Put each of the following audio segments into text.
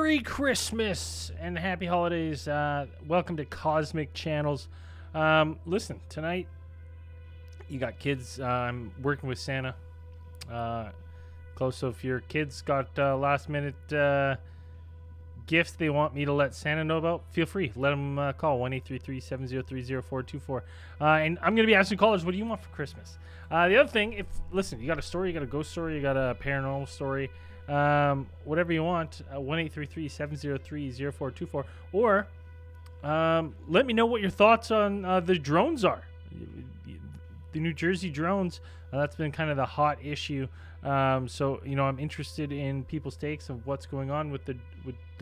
Merry Christmas and happy holidays. Welcome to Cosmic Channels. Listen, tonight you got kids. I'm working with Santa. Close, so if your kids got last minute gifts they want me to let Santa know about, feel free. Let them call 1-833-703-0424. And I'm going to be asking callers, what do you want for Christmas? The other thing, listen, you got a story, you got a ghost story, you got a paranormal story, whatever you want, 1-833-703-0424. Or let me know what your thoughts on the drones are. The New Jersey drones, that's been kind of the hot issue. So, I'm interested in people's takes of what's going on with the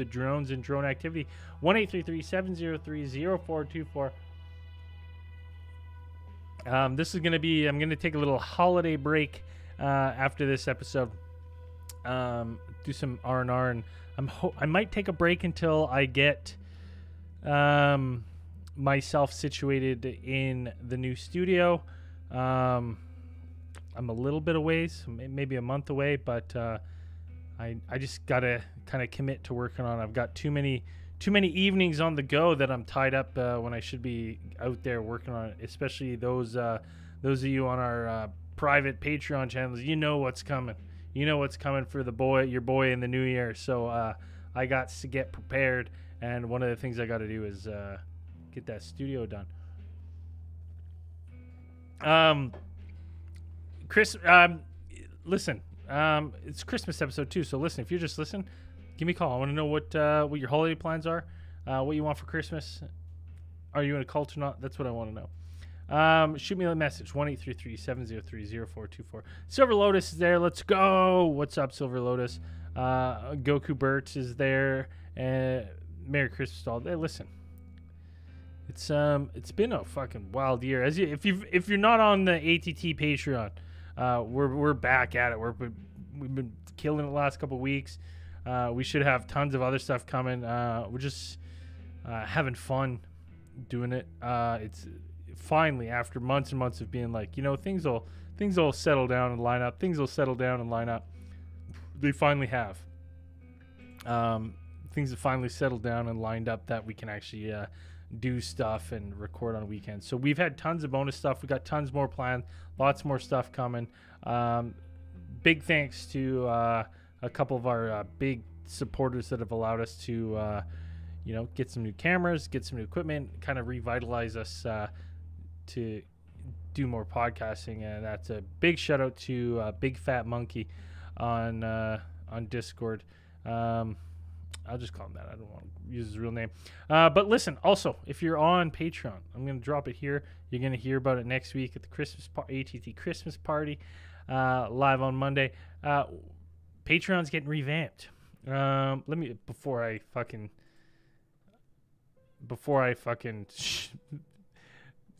drones and drone activity. 1-833-703-0424. This is going to be, I'm going to take a little holiday break after this episode. Do some R&R, and I might take a break until I get myself situated in the new studio. I'm a little bit away, so maybe a month away, but I just gotta kind of commit to working on it. I've got too many evenings on the go that I'm tied up when I should be out there working on it. Especially those of you on our private Patreon channels, you know what's coming. You know what's coming for your boy in the new year. So I got to get prepared, and one of the things I got to do is get that studio done. Chris, listen, it's Christmas episode too, so listen, if you're just listening, give me a call. I want to know what your holiday plans are, what you want for Christmas. Are you in a cult or not? That's what I want to know. Shoot me a message, 1-833-703-0424. Silver Lotus is there. Let's go. What's up, Silver Lotus? Goku Bert is there. Merry Christmas to all. Hey, listen. It's been a fucking wild year. If you're not on the ATT Patreon, we're back at it. We've been killing it the last couple of weeks. We should have tons of other stuff coming. We're just having fun doing it. It's finally, after months and months of being like, things will settle down and line up. Things will settle down and line up. They finally have. Things have finally settled down and lined up that we can actually do stuff and record on weekends. So we've had tons of bonus stuff. We got tons more planned, lots more stuff coming. Big thanks to a couple of our big supporters that have allowed us to get some new cameras, get some new equipment, kind of revitalize us to do more podcasting. And that's a big shout out to Big Fat Monkey on Discord. I'll just call him that. I don't want to use his real name. But listen, also, if you're on Patreon, I'm going to drop it here. You're going to hear about it next week at the ATT Christmas party, live on Monday. Patreon's getting revamped. Before I fucking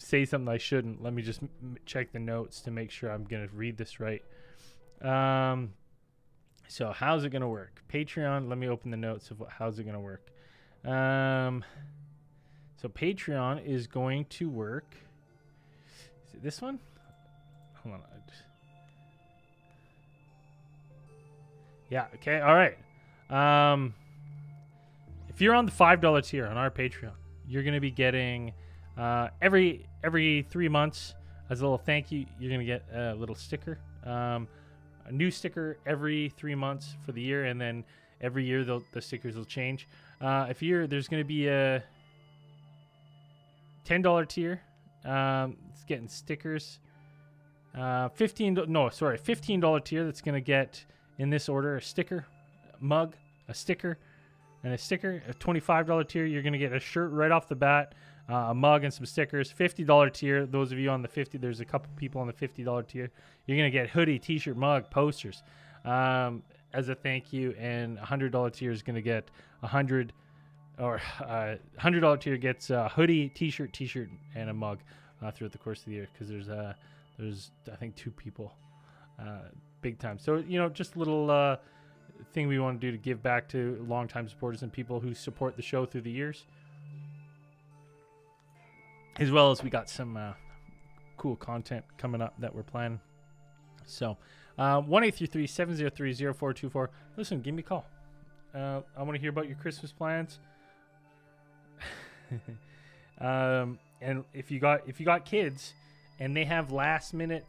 say something I shouldn't, let me just check the notes to make sure I'm going to read this right. So how's it going to work? Patreon, let me open the notes of how's it going to work. So Patreon is going to work. Is it this one? Hold on. Yeah, okay, all right. If you're on the $5 tier on our Patreon, you're going to be getting every 3 months as a little thank you. You're going to get a little sticker. A new sticker every 3 months for the year, and then every year the stickers will change. There's going to be a $10 tier. It's getting stickers. $15 tier that's going to get, in this order, a sticker, a mug, a sticker, and a sticker. A $25 tier, you're going to get a shirt right off the bat, a mug and some stickers. $50 tier, those of you on the 50, there's a couple people on the $50 tier. You're going to get hoodie, t-shirt, mug, posters as a thank you. And $100 tier is going to get $100 tier gets a hoodie, t-shirt, and a mug throughout the course of the year, because there's I think 2 people big time. So, just a little thing we want to do to give back to longtime supporters and people who support the show through the years. As well as we got some cool content coming up that we're planning. So, 1-833-703-0424. Listen, give me a call. I want to hear about your Christmas plans. And if you got kids and they have last minute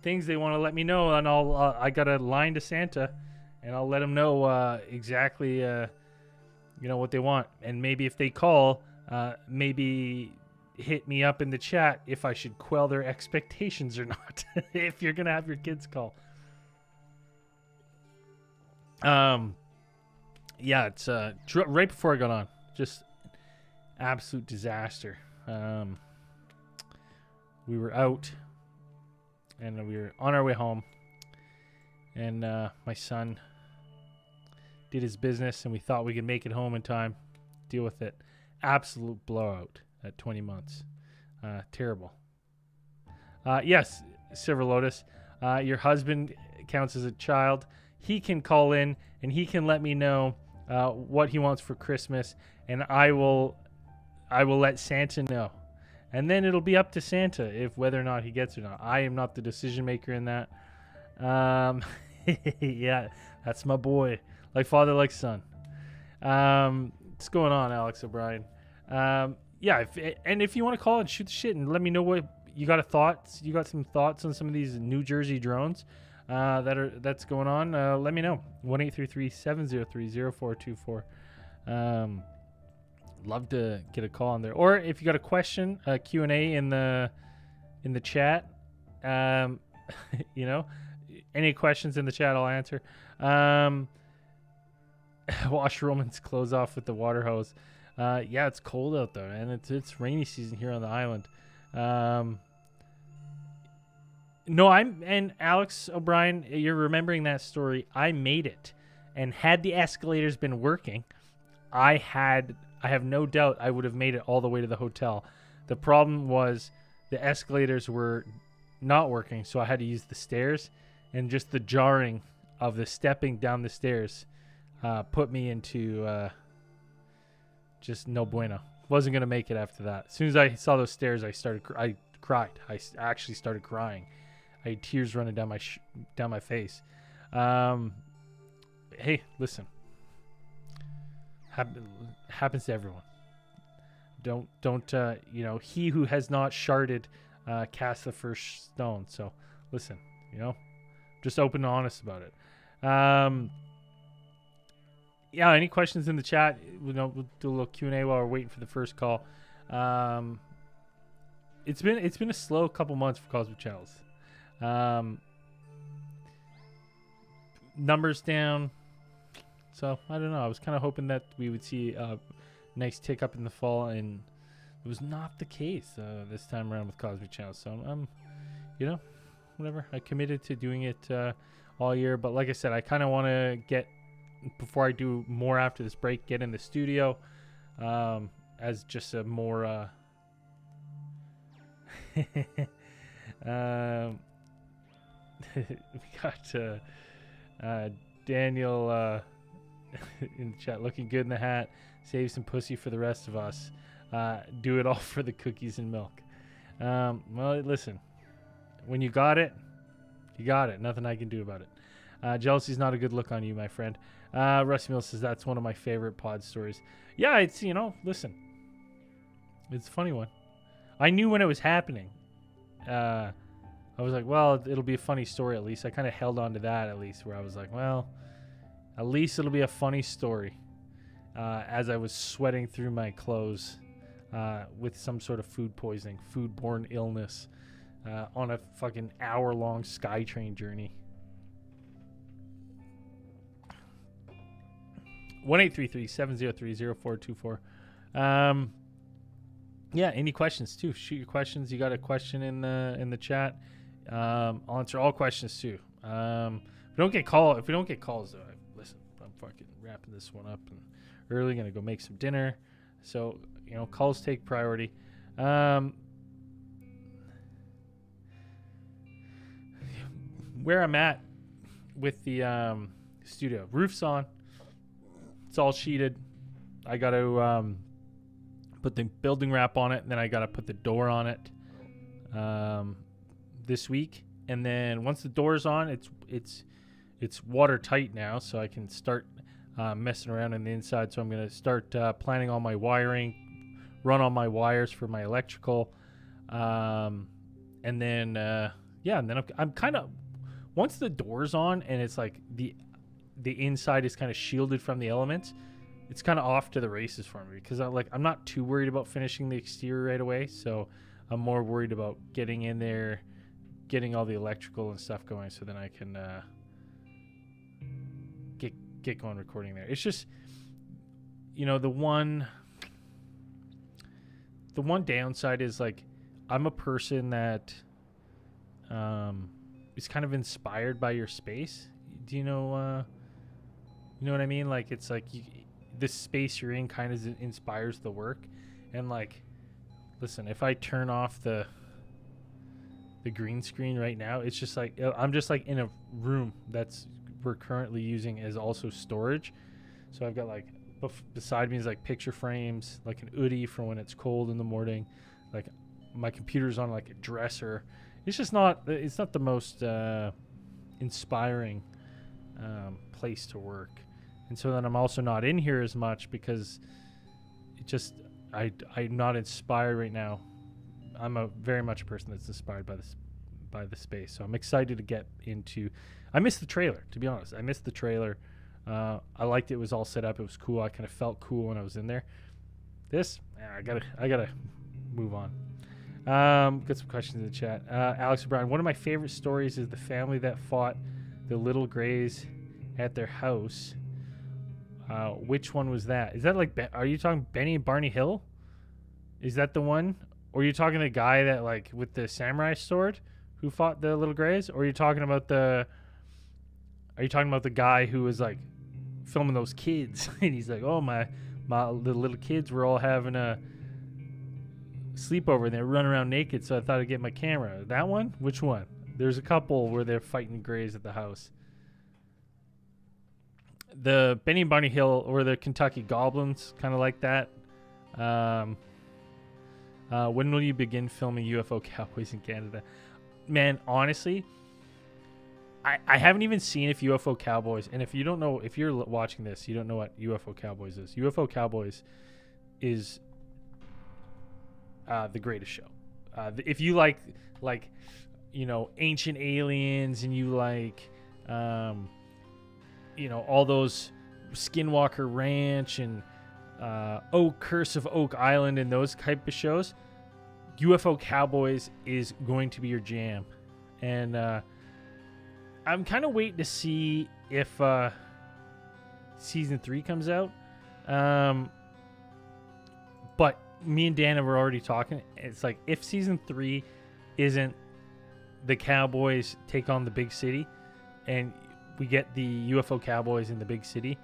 things they want to let me know, and I got a line to Santa, and I'll let them know exactly what they want. And maybe if they call, maybe hit me up in the chat if I should quell their expectations or not. If you're gonna have your kids call. Yeah, it's right before I got on, just absolute disaster. We were out and we were on our way home, and my son did his business, and we thought we could make it home in time, deal with it. Absolute blowout at 20 months. Terrible. Yes, Silver Lotus, your husband counts as a child. He can call in and he can let me know what he wants for Christmas, and I will let Santa know. And then it'll be up to Santa if whether or not he gets it or not. I am not the decision maker in that. Yeah, that's my boy. Like father, like son. What's going on, Alex O'Brien? Yeah, if you want to call and shoot the shit and let me know what you got you got some thoughts on some of these New Jersey drones that's going on, let me know. 1-833-703-0424. Love to get a call on there. Or if you got a question, Q&A in the chat, any questions in the chat I'll answer. Wash Roman's clothes off with the water hose. Yeah, it's cold out there, and it's rainy season here on the island. No, and Alex O'Brien, you're remembering that story. I made it, and had the escalators been working, I have no doubt I would have made it all the way to the hotel. The problem was the escalators were not working, so I had to use the stairs, and just the jarring of the stepping down the stairs put me into just no bueno. Wasn't going to make it after that. As soon as I saw those stairs, I cried. I actually started crying. I had tears running down my face. Hey, listen. Happens to everyone. Don't he who has not sharded cast the first stone. So listen, just open and honest about it. Yeah, any questions in the chat? We'll do a little Q&A while we're waiting for the first call. It's been a slow couple months for Cosmic Channels. Numbers down. So I don't know. I was kind of hoping that we would see a nice tick up in the fall, and it was not the case this time around with Cosmic Channels. So I'm, whatever. I committed to doing it all year, but like I said, I kind of want to get, before I do more after this break, get in the studio as just a more we got Daniel in the chat, looking good in the hat, save some pussy for the rest of us, do it all for the cookies and milk. Well, listen, when you got it, you got it. Nothing I can do about it. Jealousy's not a good look on you, my friend. Rusty Mills says that's one of my favorite pod stories. Yeah, it's, listen, it's a funny one. I knew when it was happening. I was like, well, it'll be a funny story at least. I kind of held on to that at least, where I was like, well, at least it'll be a funny story. As I was sweating through my clothes with some sort of food poisoning, foodborne illness, on a fucking hour-long SkyTrain journey. 1-833-703-0424. Yeah, any questions too? Shoot your questions. You got a question in the chat? I'll answer all questions too. If we don't get calls, though, listen, I'm fucking wrapping this one up and early. Gonna go make some dinner. So calls take priority. Where I'm at with the studio, roof's on. It's all sheeted. I got to put the building wrap on it, and then I got to put the door on it this week. And then once the door's on, it's watertight now, so I can start. messing around on the inside. So I'm going to start planning all my wiring, run all my wires for my electrical. And then I'm kind of, once the door's on and it's like the inside is kind of shielded from the elements, it's kind of off to the races for me, because I'm not too worried about finishing the exterior right away. So I'm more worried about getting in there, getting all the electrical and stuff going, so then I can get going recording there. It's just, the one downside is, like, I'm a person that is kind of inspired by your space. Do you know what I mean? Like, it's like this space you're in kind of inspires the work. And, like, listen, if I turn off the green screen right now, it's just like I'm just like in a room that's we're currently using as also storage. So I've got, like, beside me is like picture frames, like an hoodie for when it's cold in the morning. Like, my computer's on like a dresser. It's just not the most inspiring place to work. And so then I'm also not in here as much because it just I'm not inspired right now. I'm very much a person that's inspired by the space. So I'm excited to get into. I missed the trailer, to be honest. I missed the trailer. I liked it. It was all set up. It was cool. I kind of felt cool when I was in there. I gotta move on. Got some questions in the chat. Alex O'Brien, one of my favorite stories is the family that fought the little Greys at their house. Which one was that? Is that like, are you talking Benny and Barney Hill? Is that the one? Or are you talking the guy that, like, with the samurai sword who fought the little Greys? Or are you talking about the guy who was, like, filming those kids? And he's like, oh, the little kids were all having a sleepover and they run around naked, so I thought I'd get my camera. That one? Which one? There's a couple where they're fighting Greys at the house. The Benny and Barney Hill or the Kentucky Goblins, kind of like that. When will you begin filming UFO cowboys in Canada? Man, honestly, I haven't even seen if UFO Cowboys, and if you don't know, if you're watching this, you don't know what UFO Cowboys is. UFO Cowboys is the greatest show. If you like ancient aliens, and you like all those Skinwalker Ranch and Curse of Oak Island and those type of shows, UFO Cowboys is going to be your jam. And I'm kind of waiting to see if season 3 comes out. But me and Dana were already talking. It's like, if season 3 isn't the Cowboys take on the big city and we get the UFO Cowboys in the big city,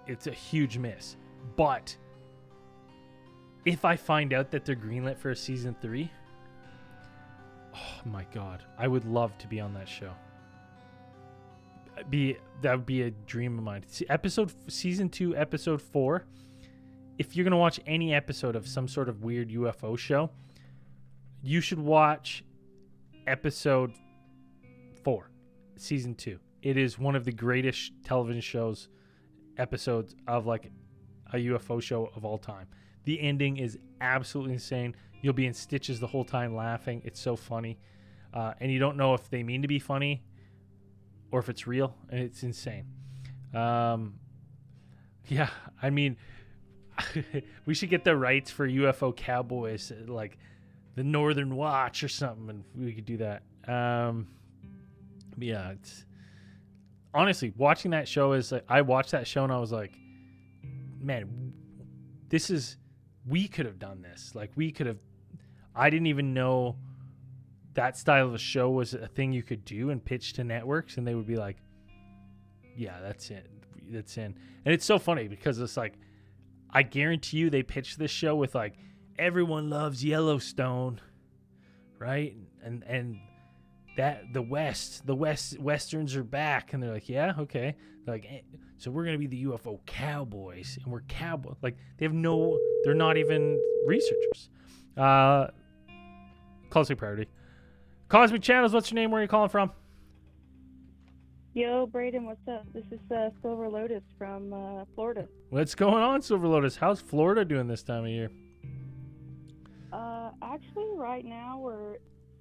it's a huge miss. But if I find out that they're greenlit for a season 3, oh my God, I would love to be on that show. That would be a dream of mine. Season 2, episode 4. If you're gonna watch any episode of some sort of weird UFO show, you should watch episode 4, season 2. It is one of the greatest television episodes of, like, a UFO show of all time. The ending is absolutely insane. You'll be in stitches the whole time laughing. It's so funny. And you don't know if they mean to be funny or if it's real, and it's insane. Yeah, I mean, we should get the rights for UFO Cowboys, like the Northern Watch or something, and we could do that. Yeah, it's honestly, watching that show is like, I watched that show and I was like, man, we could have done this. Like, I didn't even know that style of a show was a thing you could do and pitch to networks, and they would be like, yeah, that's it. That's in. And it's so funny because it's like, I guarantee you they pitched this show with, like, everyone loves Yellowstone, right? And that the Westerns are back, and they're like, yeah, okay. They're like, so we're gonna be the UFO Cowboys, and we're cowboy. Like, they're not even researchers. Closely priority. Cosmic Channels, what's your name? Where are you calling from? Yo, Braden, what's up? This is Silver Lotus from Florida. What's going on, Silver Lotus? How's Florida doing this time of year? Actually, right now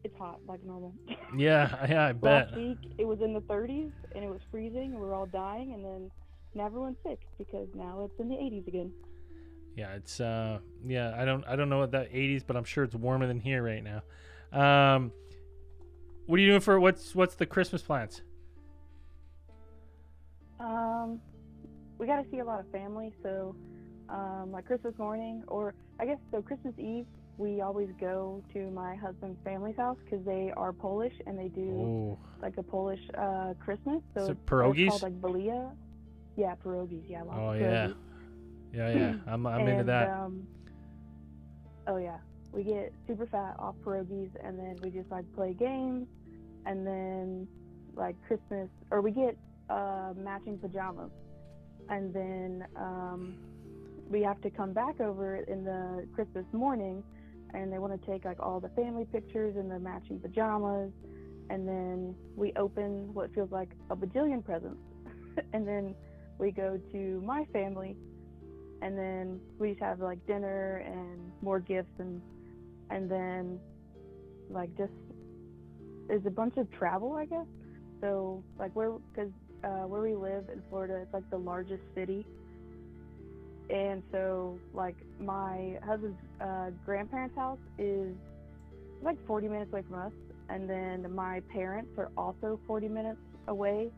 it's hot like normal. Yeah, I bet. Last week it was in the 30s and it was freezing and we were all dying, and then now everyone's sick because now it's in the 80s again. Yeah, it's yeah. I don't know what that 80s, but I'm sure it's warmer than here right now. What are you doing for what's the Christmas plans? We got to see a lot of family, so like Christmas morning, or I guess so Christmas Eve, we always go to my husband's family's house because they are Polish and they do like a Polish Christmas. So pierogies? It's called like Balia. Yeah, pierogies. Yeah. Yeah. Yeah. I'm into that. Oh yeah, we get super fat off pierogies, and then we just like play games, and then like Christmas, or we get matching pajamas, and then we have to come back over in the Christmas morning, and they want to take like all the family pictures in the matching pajamas, and then we open what feels like a bajillion presents, and then we go to my family, and then we just have like dinner and more gifts, and then like just there's a bunch of travel, I guess. So like where we live in Florida, it's like the largest city, and so like my husband's grandparents' house is like 40 minutes away from us, and then my parents are also 40 minutes away,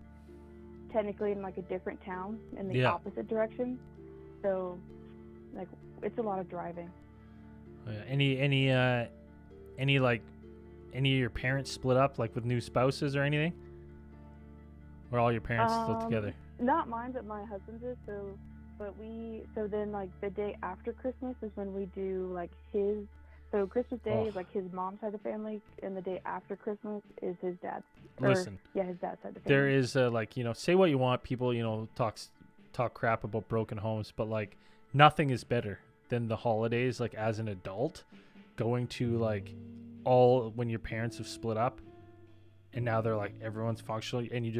technically in like a different town in the opposite direction. So like it's a lot of driving. Oh, yeah. Any of your parents split up like with new spouses or anything? Or all your parents still together? Not mine, but my husband's is. So then like the day after Christmas is when we do like so Christmas Day is like his mom's side of the family, and the day after Christmas is his dad's. Listen. His dad's side of the family. There is like, say what you want, people, talk crap about broken homes, but like nothing is better than the holidays, like as an adult, going to like when your parents have split up and now they're like everyone's functional, and you're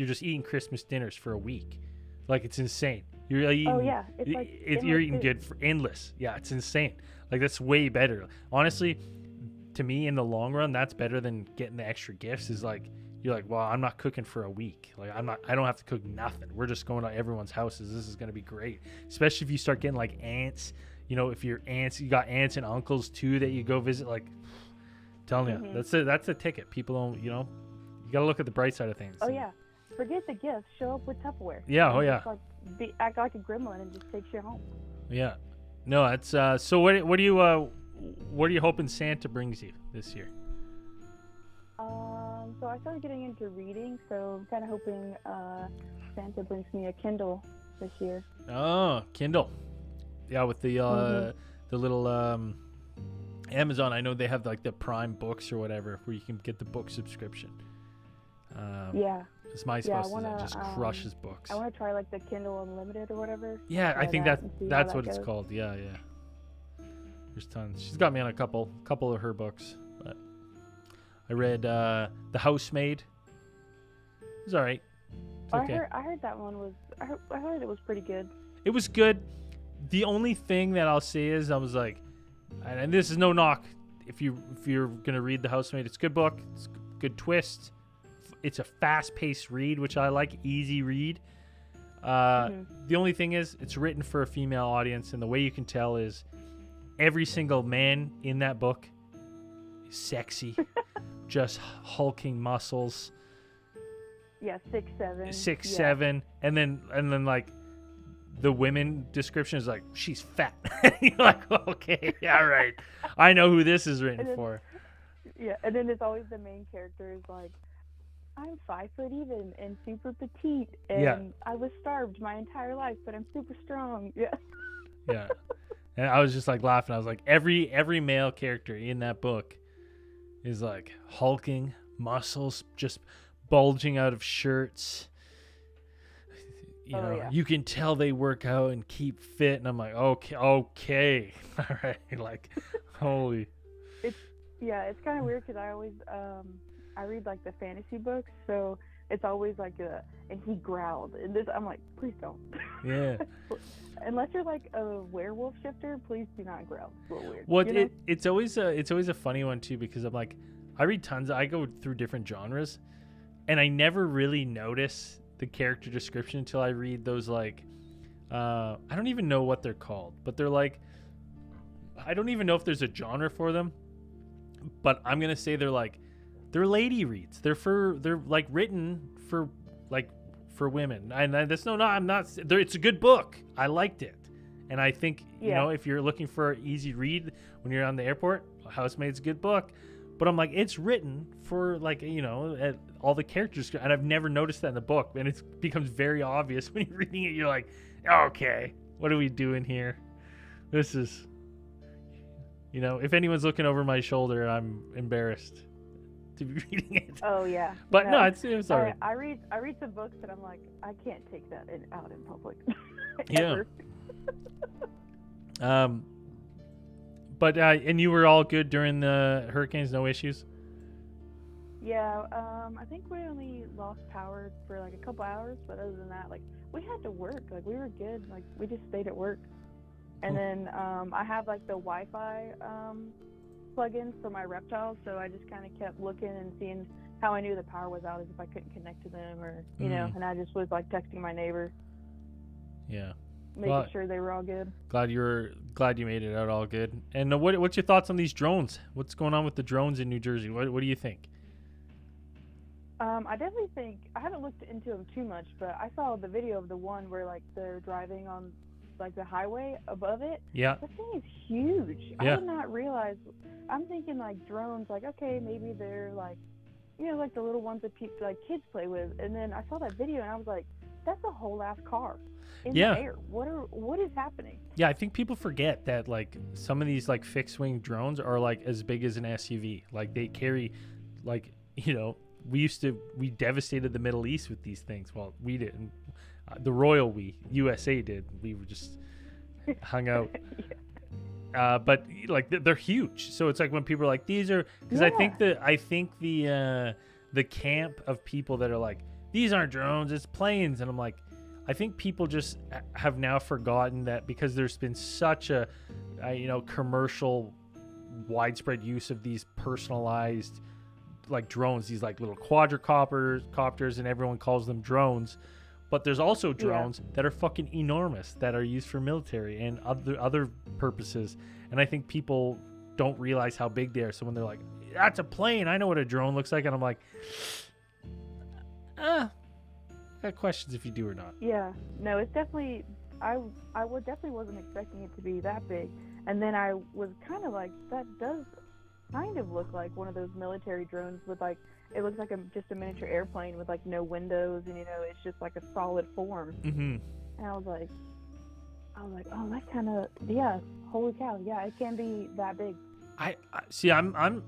just eating Christmas dinners for a week. Like it's insane. You're eating, it's like you're eating good for endless. Yeah, it's insane. Like that's way better. Honestly, to me, in the long run, that's better than getting the extra gifts. Is like you're like, well, I'm not cooking for a week. Like I don't have to cook nothing. We're just going to everyone's houses. This is gonna be great. Especially if you start getting like aunts. If your aunts, you got aunts and uncles too that you go visit. Like, telling you, that's the ticket. People don't, you gotta look at the bright side of things. Oh yeah, forget the gifts. Show up with Tupperware. Yeah. Oh yeah. Act like a gremlin and just take shit home. Yeah. No, that's so. What are you hoping Santa brings you this year? So I started getting into reading, so I'm kind of hoping Santa brings me a Kindle this year. Oh, Kindle. Yeah, with the little Amazon. I know they have like the Prime books or whatever, where you can get the book subscription. Yeah. It's my spouse that just crushes books. I want to try like the Kindle Unlimited or whatever. Yeah, I think that's what it's called. Yeah. There's tons. She's got me on a couple of her books. But I read The Housemaid. It was all right. Okay. I heard that one was. I heard it was pretty good. It was good. The only thing that I'll say is I was like, and this is no knock. If you're gonna read The Housemaid, it's a good book. It's a good twist. It's a fast-paced read, which I like. Easy read. The only thing is, it's written for a female audience, and the way you can tell is every single man in that book is sexy, just hulking muscles. Yeah, 6'7". 6'7", and then like the women description is like she's fat. You're like, okay, all right, I know who this is written for. Yeah, and then it's always the main character is like, I'm 5 foot even and super petite, and I was starved my entire life, but I'm super strong. Yeah. Yeah. And I was just like laughing. I was like, every male character in that book is like hulking, muscles just bulging out of shirts. You can tell they work out and keep fit, and I'm like, okay, all right, like, holy. It's kind of weird because I always I read like the fantasy books, so it's always like and he growled. And this, I'm like, please don't. Yeah. Unless you're like a werewolf shifter, please do not growl. It's a little weird. Well, it's always a funny one too, because I'm like, I read tons. I go through different genres, and I never really notice the character description until I read those like, I don't even know what they're called, but they're like, I don't even know if there's a genre for them, but I'm gonna say they're lady reads. They're like written for women, and that's I'm not. It's a good book. I liked it, and I think you know, if you're looking for an easy read when you're on the airport, Housemaid's a good book. But I'm like, it's written for like, you know, all the characters, and I've never noticed that in the book, and it becomes very obvious when you're reading it. You're like, okay, what are we doing here? This is, you know, if anyone's looking over my shoulder, I'm embarrassed to be reading it. Oh yeah. But no, it's all right. I read some books that I'm like, I can't take that out in public. Yeah. But and you were all good during the hurricanes, no issues? Yeah, I think we only lost power for like a couple hours, but other than that, like, we had to work. Like, we were good. Like, we just stayed at work. And then I have like the Wi-Fi plugins for my reptiles, so I just kind of kept looking and seeing how I knew the power was out, as if I couldn't connect to them, or you know, and I just was like texting my neighbor. Yeah. Making sure they were all good. Glad you made it out all good. And what's your thoughts on these drones? What's going on with the drones in New Jersey? What do you think? I definitely think, I haven't looked into them too much, but I saw the video of the one where like they're driving on like the highway above it. Yeah. That thing is huge. Yeah. I did not realize. I'm thinking like drones, like, okay, maybe they're like, you know, like the little ones that like kids play with. And then I saw that video and I was like, that's a whole ass car in the air. What is happening? Yeah, I think people forget that like some of these like fixed wing drones are like as big as an SUV. Like they carry, like, you know, we devastated the Middle East with these things. Well, we didn't. The USA did. We were just hung out. But like they're huge. So it's like when people are like, these are, because I think the camp of people that are like, these aren't drones, it's planes, and I'm like, I think people just have now forgotten that, because there's been such a commercial widespread use of these personalized like drones, these like little quadricopters, and everyone calls them drones. But there's also drones that are fucking enormous that are used for military and other purposes. And I think people don't realize how big they are. So when they're like, that's a plane, I know what a drone looks like. And I'm like, I got questions if you do or not. Yeah. No, it's definitely, I definitely wasn't expecting it to be that big. And then I was kind of like, that does kind of look like one of those military drones with like, it looks like just a miniature airplane with like no windows, and you know, it's just like a solid form. Mm-hmm. And I was like, oh, that kind of, yeah, holy cow, yeah, it can be that big. I see. I'm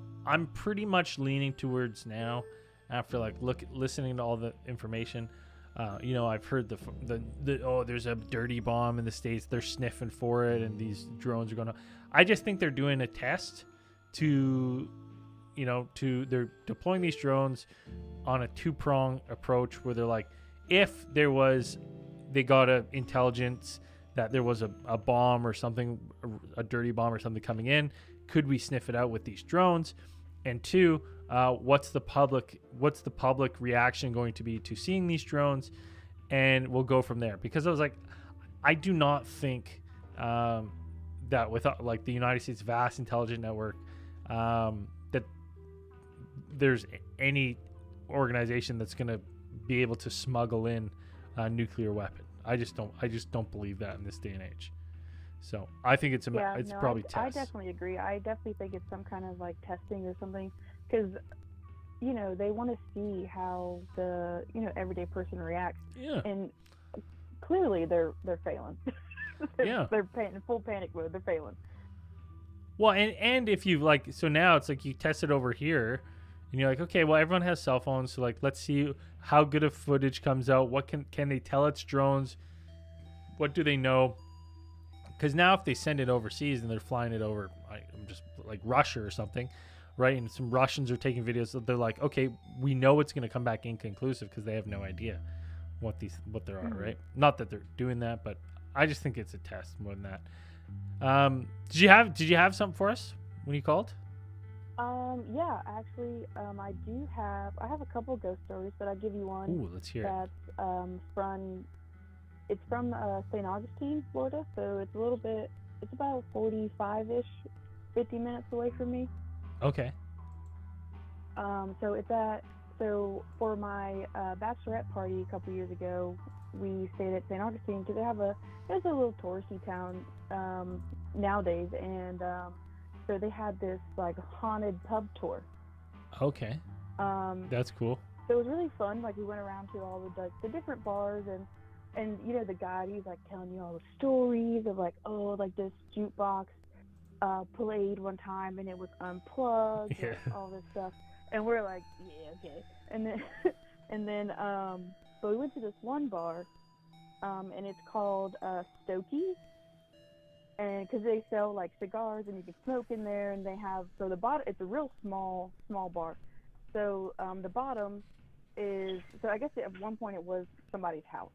pretty much leaning towards now, after like listening to all the information. You know, I've heard there's a dirty bomb in the States. They're sniffing for it, and these drones are going to. I just think they're doing a test they're deploying these drones on a two-prong approach, where they're like, if they got intelligence that there was a bomb or something, a dirty bomb or something coming in, could we sniff it out with these drones? And two, what's the public reaction going to be to seeing these drones? And we'll go from there. Because I was like, I do not think that with like the United States vast intelligence network, that there's any organization that's going to be able to smuggle in a nuclear weapon. I just don't believe that in this day and age. So I think it's probably tests. I definitely agree. I definitely think it's some kind of like testing or something, because you know, they want to see how the, you know, everyday person reacts. Yeah. And clearly they're failing. They're in full panic mode. They're failing. Well, and if you like, so now it's like you test it over here, and you're like, okay, well, everyone has cell phones, so like, let's see how good of footage comes out. What can they tell it's drones? What do they know? Because now if they send it overseas and they're flying it over, just like Russia or something, right? And some Russians are taking videos. So they're like, okay, we know it's going to come back inconclusive because they have no idea what there are, right? Not that they're doing that, but I just think it's a test more than that. Did you have something for us when you called? Yeah, actually, I have a couple ghost stories, but I'll give you one. Ooh, let's hear it. It's from St. Augustine, Florida, so it's about 45-ish, 50 minutes away from me. Okay. So for my bachelorette party a couple years ago, we stayed at St. Augustine because it's a little touristy town nowadays, and so they had this like haunted pub tour. Okay. That's cool. So it was really fun. Like we went around to all the different bars, and you know the guy, he's like telling you all the stories of like, oh, like this jukebox played one time and it was unplugged, and all this stuff. And we're like, yeah, okay. And then so we went to this one bar, and it's called Stokey's, and because they sell like cigars and you can smoke in there, and they have the bottom. It's a real small bar. So the bottom is, so I guess at one point it was somebody's house,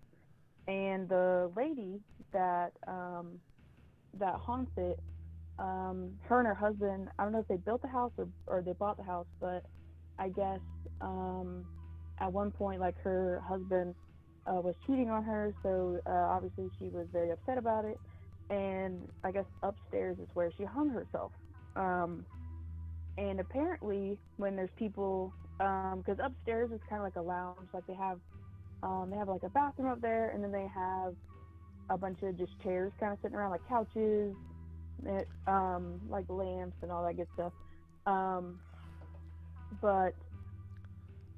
and the lady that haunts it, her and her husband, I don't know if they built the house or they bought the house, but I guess at one point, like, her husband was cheating on her, so obviously she was very upset about it, and I guess upstairs is where she hung herself. And apparently when there's people, because upstairs is kind of like a lounge, like they have like a bathroom up there, and then they have a bunch of just chairs kind of sitting around, like couches, like lamps and all that good stuff. But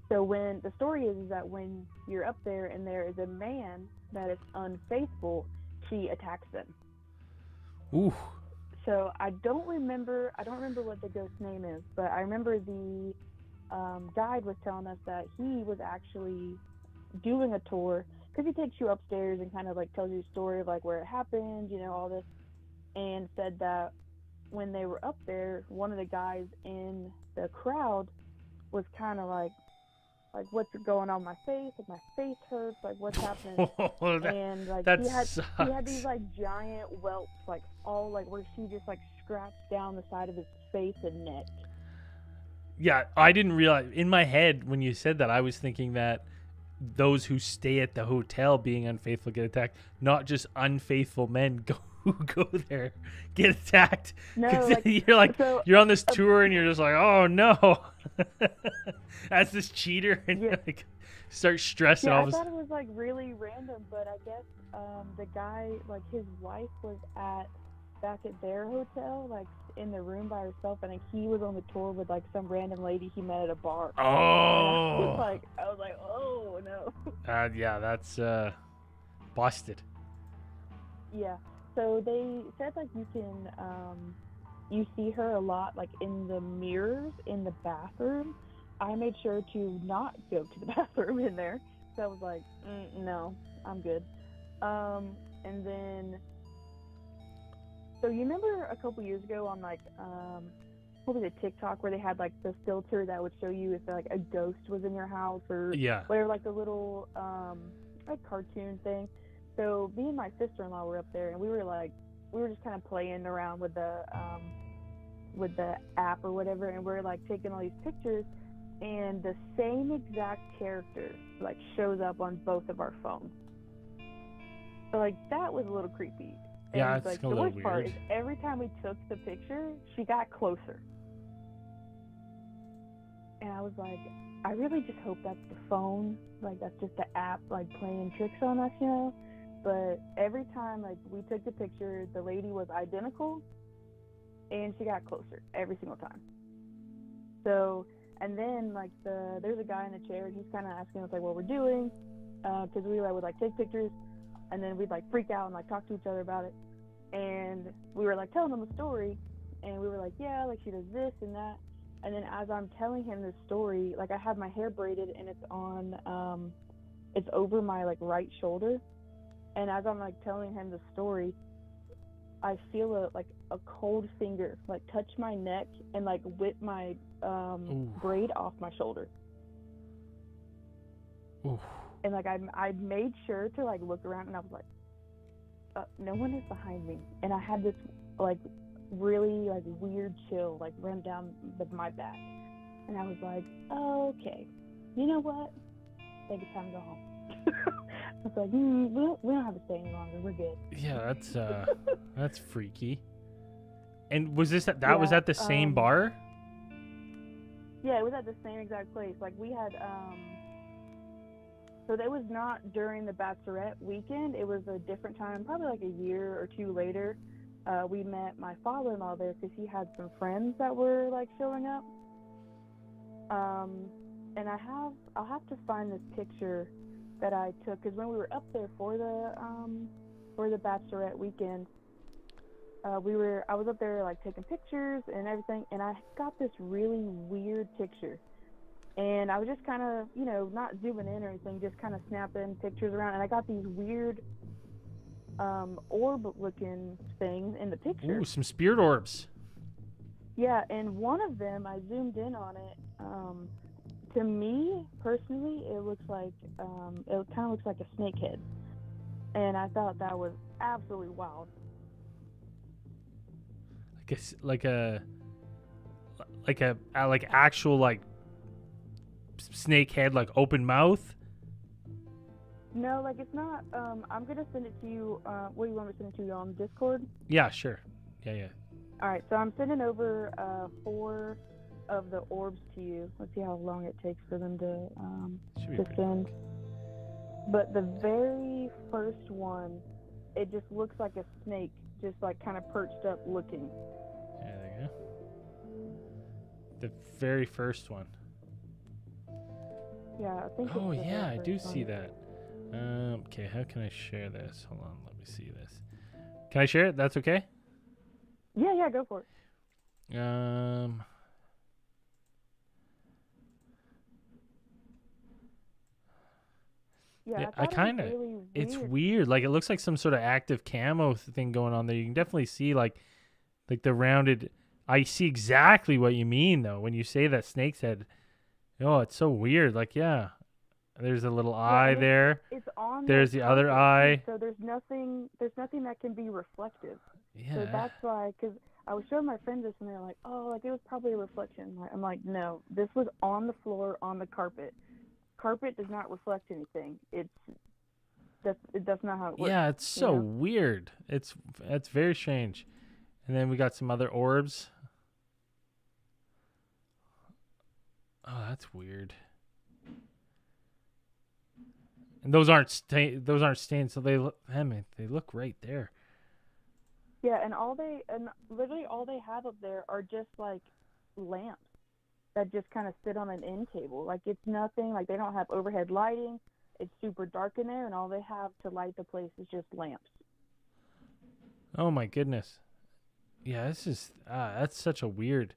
so when the story is that when you're up there and there is a man that is unfaithful, she attacks them. Ooh. So I don't remember what the ghost's name is, but I remember the guide was telling us that he was actually doing a tour, because he takes you upstairs and kind of like tells you a story of like where it happened, you know, all this, and said that when they were up there, one of the guys in the crowd was kind of like what's going on my face? Like, my face hurts. Like, what's happening? And like he had these like giant whelps, like all like where she just like scratched down the side of his face and neck. Yeah, I didn't realize. In my head, when you said that, I was thinking that those who stay at the hotel being unfaithful get attacked, not just unfaithful men who go there get attacked. No, like, you're on this tour and you're just like, oh no, that's this cheater, and like start stressing. Yeah, I thought it was like really random, but I guess the guy, like his wife was back at their hotel, like in the room by herself, and like, he was on the tour with like some random lady he met at a bar. Oh, I was like, oh no. Yeah, that's busted. Yeah. So they said like you can you see her a lot like in the mirrors in the bathroom. I made sure to not go to the bathroom in there, so I was like, no, I'm good. And then, so you remember a couple years ago on like what was it, TikTok, where they had like the filter that would show you if like a ghost was in your house, or whatever, like the little like cartoon thing. So me and my sister-in-law were up there, and we were just kind of playing around with the app or whatever, and we're like taking all these pictures, and the same exact character like shows up on both of our phones. So like that was a little creepy. And yeah, it's like a the little worst weird. part is every time we took the picture, she got closer. And I was like, I really just hope that's the phone, like that's just the app like playing tricks on us, you know? But every time like we took the picture, the lady was identical, and she got closer every single time. So, and then like there's a guy in the chair, and he's kind of asking us like what we're doing, because we would like take pictures, and then we'd like freak out and like talk to each other about it. And we were like telling him a story, and we were like, yeah, like she does this and that. And then as I'm telling him this story, like I have my hair braided, and it's on it's over my like right shoulder. And as I'm like telling him the story, I feel a cold finger like touch my neck and like whip my braid off my shoulder. Ooh. And like I made sure to like look around, and I was like, no one is behind me. And I had this like really like weird chill like run down my back, and I was like, oh, okay, you know what? I think it's time to go home. I was like, we don't have to stay any longer. We're good. Yeah, that's freaky. And was this that was at the same bar? Yeah, it was at the same exact place. Like we had so that was not during the Bachelorette weekend. It was a different time, probably like a year or two later. We met my father-in-law there because he had some friends that were like showing up. And I'll have to find this picture that I took, because when we were up there for the Bachelorette weekend, I was up there like taking pictures and everything, and I got this really weird picture. And I was just kind of, not zooming in or anything, just kind of snapping pictures around, and I got these weird orb-looking things in the picture. Ooh, some spirit orbs. Yeah, and one of them, I zoomed in on it. To me, personally, it looks like, it kind of looks like a snake head. And I thought that was absolutely wild. Like actual like snake head, like open mouth? No, like it's not. I'm gonna send it to you. What do you want me to send it to you on Discord? Yeah, sure. Yeah. All right, so I'm sending over 4 of the orbs to you. Let's see how long it takes for them to send. But the very first one, it just looks like a snake, just like kind of perched up looking. Yeah, there you go. The very first one. Yeah, I think. Oh yeah, I do see that. Okay, how can I share this? Hold on, let me see this. Can I share it? That's okay? Yeah, go for it. Yeah, I kind of. Really it's weird. Like it looks like some sort of active camo thing going on there. You can definitely see like the rounded. I see exactly what you mean though when you say that snake's head. Oh, it's so weird. Like yeah, there's a little eye there. It's on. There's the other eye. So there's nothing that can be reflective. Yeah. So that's why, because I was showing my friends this, and they're like, "Oh, like it was probably a reflection." I'm like, "No, this was on the floor, on the carpet. Carpet does not reflect anything. That's not how it works." Yeah, it's so weird. It's very strange. And then we got some other orbs. Oh, that's weird. And those aren't stained, so they look right there. Yeah, and literally all they have up there are just like lamps that just kind of sit on an end table. Like it's nothing. Like they don't have overhead lighting. It's super dark in there, and all they have to light the place is just lamps. Oh my goodness. Yeah, this is that's such a weird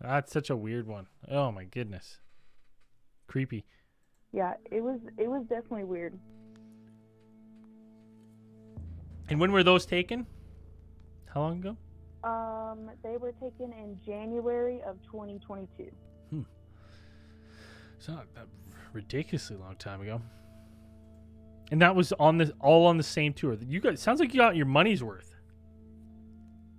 one. Oh my goodness. Creepy. Yeah, it was definitely weird. And when were those taken? How long ago? They were taken in January of 2022. It's not that ridiculously long time ago. And that was all on the same tour. You guys, sounds like you got your money's worth.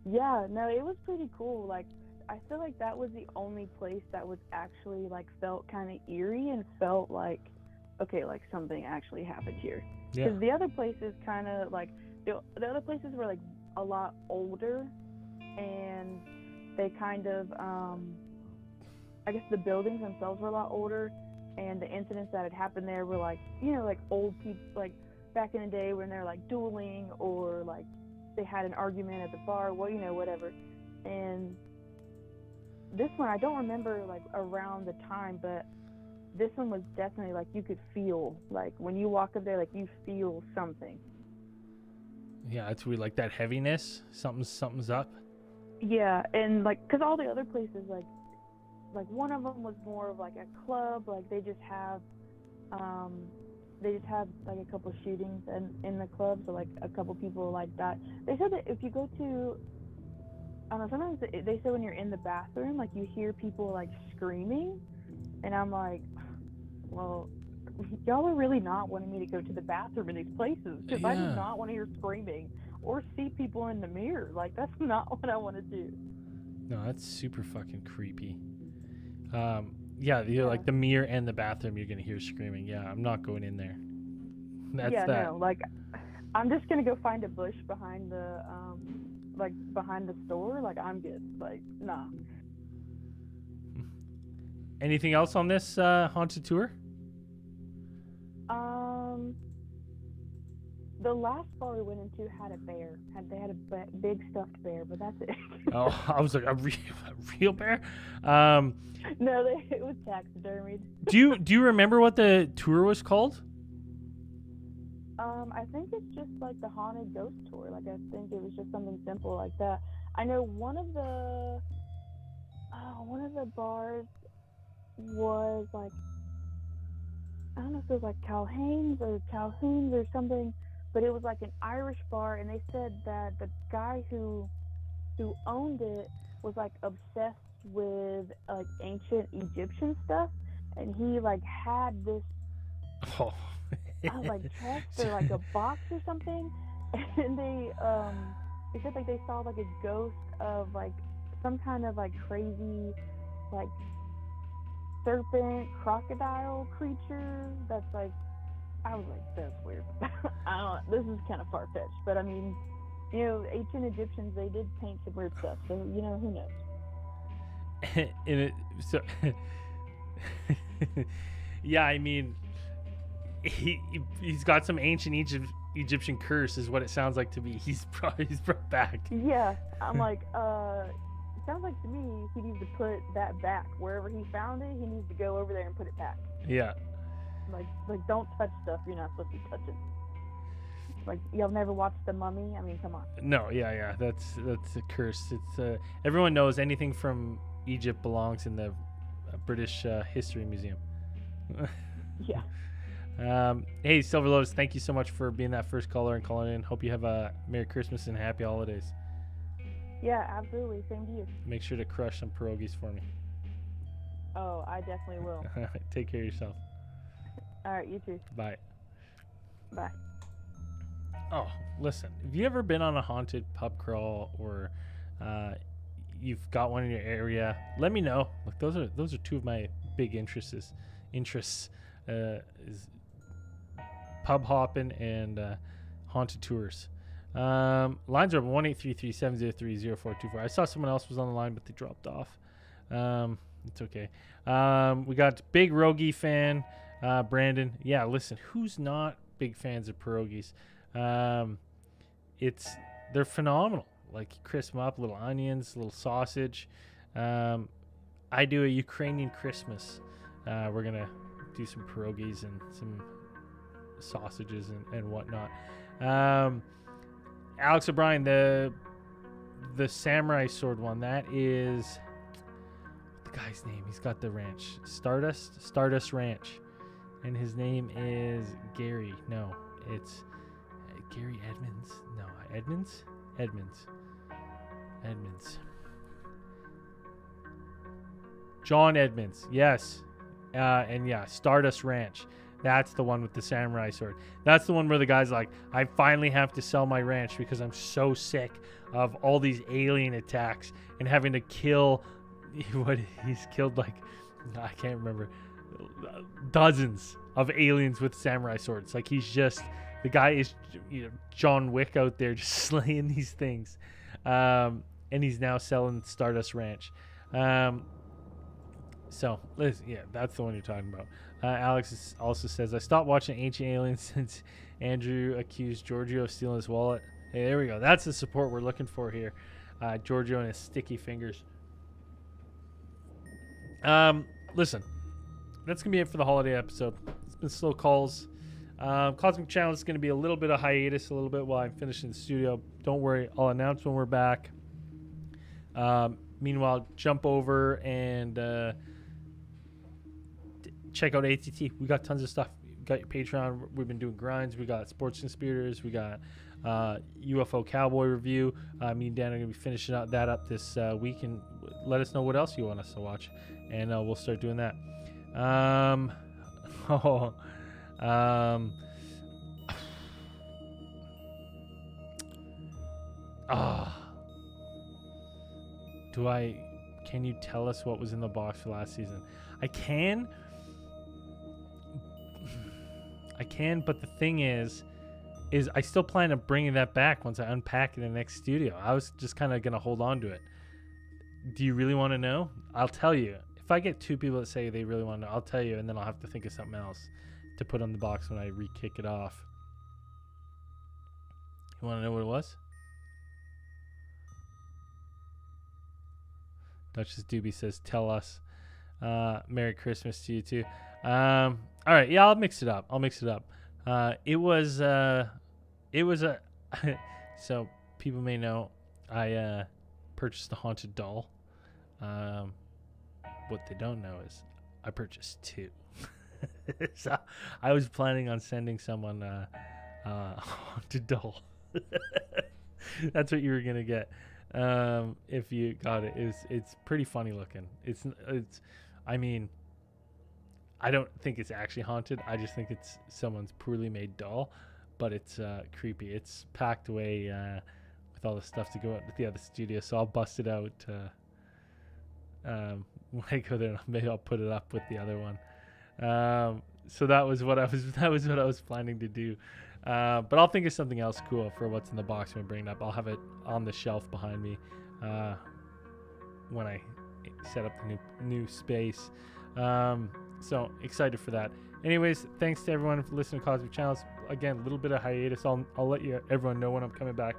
Yeah, no, it was pretty cool. Like, I feel like that was the only place that was actually like felt kind of eerie and felt like, okay, like something actually happened here. Because the other places kind of like the other places were like a lot older, and they kind of I guess the buildings themselves were a lot older, and the incidents that had happened there were like, like old people, like back in the day when they're like dueling, or like they had an argument at the bar, whatever. And this one, I don't remember like around the time, but this one was definitely like you could feel, like when you walk up there, like you feel something. Yeah, it's weird, like that heaviness. Something's up. Yeah, and like, cause all the other places, like one of them was more of like a club, like they just have they just had like a couple shootings in the club, so like a couple people like died. They said that if you go to, I don't know, sometimes they say when you're in the bathroom, like you hear people like screaming, and I'm like, well, y'all are really not wanting me to go to the bathroom in these places, because I do Yeah. not want to hear screaming or see people in the mirror. Like, that's not what I want to do. No, that's super fucking creepy. Yeah, Yeah. like the mirror and the bathroom, you're gonna hear screaming. Yeah, I'm not going in there. That's Yeah, that. no, like, I'm just gonna go find a bush behind the behind the store. Like, I'm good. Like, nah. Anything else on this haunted tour? The last bar we went into had a bear. They had a big stuffed bear, but that's it. Oh, I was like a real bear. No, it was taxidermied. Do you remember what the tour was called? I think it's just like the haunted ghost tour. Like, I think it was just something simple like that. I know one of the bars was like, I don't know if it was like Calhoun's or something, but it was like an Irish bar, and they said that the guy who owned it was like obsessed with like ancient Egyptian stuff, and he like had this Oh. like chest or like a box or something, and they said like they saw like a ghost of like some kind of like crazy like serpent crocodile creature that's like, I was like, that's weird. This is kind of far-fetched, but I mean, you know, ancient Egyptians, they did paint some weird stuff, so you know, who knows. Yeah, I mean, he's got some ancient Egyptian curse, is what it sounds like to me. He's brought back. Yeah, I'm like, it sounds like to me he needs to put that back wherever he found it. He needs to go over there and put it back. Yeah. Like don't touch stuff you're not supposed to be touching. Like, y'all never watched The Mummy? I mean, come on. No, yeah, that's a curse. It's everyone knows anything from Egypt belongs in the British History Museum. Yeah. Hey, Silver Lotus, thank you so much for being that first caller and calling in. Hope you have a Merry Christmas and Happy Holidays. Yeah, absolutely. Same to you. Make sure to crush some pierogies for me. Oh, I definitely will. Take care of yourself. All right, you too. Bye. Bye. Oh, listen, have you ever been on a haunted pub crawl, or you've got one in your area? Let me know. Look, those are two of my big interests. Is pub hopping and haunted tours. Lines are 1-833-703-0424. I saw someone else was on the line, but they dropped off. It's okay. We got big Rogie fan, Brandon. Yeah, listen, who's not big fans of pierogies? They're phenomenal. Like, you crisp them up, little onions, little sausage. I do a Ukrainian Christmas. We're gonna do some pierogies and some sausages and whatnot. Alex O'Brien, the samurai sword one, that is the guy's name. He's got the ranch, Stardust Ranch, and his name is Gary. No, it's Gary Edmonds. No, Edmonds. John Edmonds. Yes. And yeah, Stardust Ranch. That's the one with the samurai sword. That's the one where the guy's like, I finally have to sell my ranch because I'm so sick of all these alien attacks and having to kill what he's killed, like, I can't remember, dozens of aliens with samurai swords. Like, he's just, the guy is, you know, John Wick out there just slaying these things. And he's now selling Stardust Ranch. So, yeah, that's the one you're talking about. Alex also says, I stopped watching Ancient Aliens since Andrew accused Giorgio of stealing his wallet. Hey, there we go. That's the support we're looking for here. Giorgio and his sticky fingers. Listen, that's going to be it for the holiday episode. It's been slow calls. Cosmic Channel is going to be a little bit of hiatus, a little bit while I'm finishing the studio. Don't worry, I'll announce when we're back. Meanwhile, jump over and check out ATT. We got tons of stuff. got your Patreon. We've been doing grinds. We got Sports Conspirators. We got UFO Cowboy Review. Me and Dan are going to be finishing that up this week, and let us know what else you want us to watch, and we'll start doing that. Can you tell us what was in the box for last season? I can, but the thing is I still plan on bringing that back once I unpack it in the next studio. I was just kind of going to hold on to it. Do you really want to know? I'll tell you. If I get 2 people that say they really want to know, I'll tell you, and then I'll have to think of something else to put on the box when I re-kick it off. You want to know what it was? Duchess Doobie says, tell us. Merry Christmas to you too. All right, yeah, I'll mix it up. It was a so people may know I purchased a haunted doll. What they don't know is I purchased 2. So I was planning on sending someone a haunted doll. That's what you were gonna get. If you got it, it's pretty funny looking. I mean, I don't think it's actually haunted. I just think it's someone's poorly made doll, but it's creepy. It's packed away with all the stuff to go out with the other studio. So I'll bust it out when I go there. Maybe I'll put it up with the other one. So that was what I was planning to do. But I'll think of something else cool for what's in the box when I bring it up. I'll have it on the shelf behind me when I set up the new space. So excited for that. Anyways, thanks to everyone for listening to Cosmic Channels. Again, a little bit of hiatus. I'll let everyone know when I'm coming back.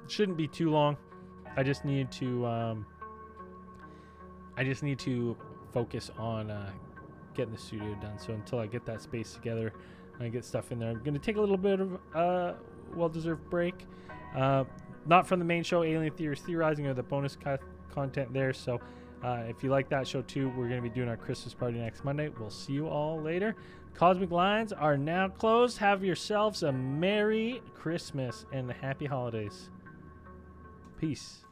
It shouldn't be too long. I just need to focus on getting the studio done. So until I get that space together and I get stuff in there, I'm going to take a little bit of well-deserved break. Not from the main show, Alien Theories Theorizing, or the bonus content there. So if you like that show too, we're going to be doing our Christmas party next Monday. We'll see you all later. Cosmic lines are now closed. Have yourselves a Merry Christmas and Happy Holidays. Peace.